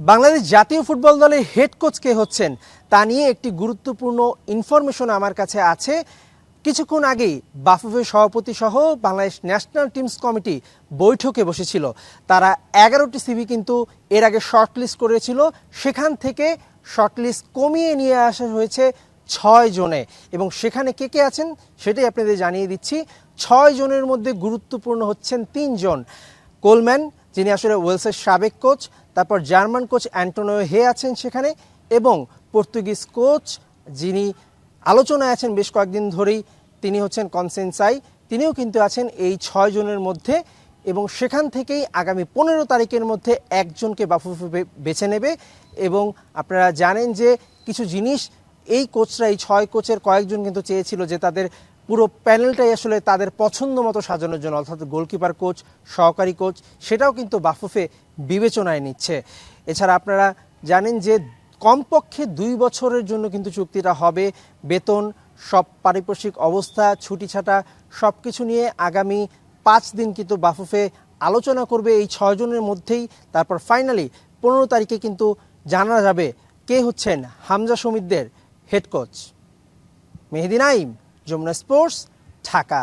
বাংলাদেশ জাতীয় ফুটবল দলের head coach কে হচ্ছেন তা নিয়ে একটি গুরুত্বপূর্ণ ইনফরমেশন আমার কাছে আছে। কিছুক্ষণ আগেই বাফুফের সভাপতি সহ বাংলাদেশ ন্যাশনাল টিমস কমিটি বৈঠকে বসেছিল। তারা 11টি সিভি কিন্তু এর আগে শর্টলিস্ট করেছিল, সেখান থেকে শর্টলিস্ট কমিয়ে নিয়ে আসা হয়েছে 6 জনে, এবং সেখানে কে কে আছেন সেটাই আপনাদের জানিয়ে দিচ্ছি। 6 জনের মধ্যে গুরুত্বপূর্ণ হচ্ছেন 3 জন। কোলম্যান, যিনি আসলে ওয়েলসের সাবেক কোচ, তারপর জার্মান কোচ অ্যান্টোনিও হে আছেন সেখানে, এবং পর্তুগিজ কোচ যিনি আলোচনায় আছেন বেশ কয়েকদিন ধরেই, তিনি হচ্ছেন কনসেনসাই, তিনিও কিন্তু আছেন এই 6 জনের মধ্যে। এবং সেখান থেকেই আগামী 15 তারিখের মধ্যে একজনকে বাফুফে বেছে নেবে। এবং আপনারা জানেন যে কিছু জিনিস এই কোচরা, এই 6 কোচের কয়েকজন কিন্তু চেয়েছিল যে তাদের পুরো প্যানেলটাই আসলে তাদের পছন্দ মতো সাজানোর জন্য, অর্থাৎ গোলকিপার কোচ, সহকারী কোচ, সেটাও কিন্তু বাফুফে বিবেচনায় নিচ্ছে। এছাড়া আপনারা জানেন যে কমপক্ষে 2 বছরের জন্য কিন্তু চুক্তিটা হবে। বেতন, সব পারিপার্শ্বিক অবস্থা, ছুটি ছাটা সব কিছু নিয়ে আগামী 5 দিন কিন্তু বাফুফে আলোচনা করবে এই 6 জনের মধ্যেই। তারপর ফাইনালি 15 তারিখে কিন্তু জানা যাবে কে হচ্ছেন হামজা শমীদদের হেড কোচ। মেহেদী নাইম, যমুনা স্পোর্টস, ঢাকা।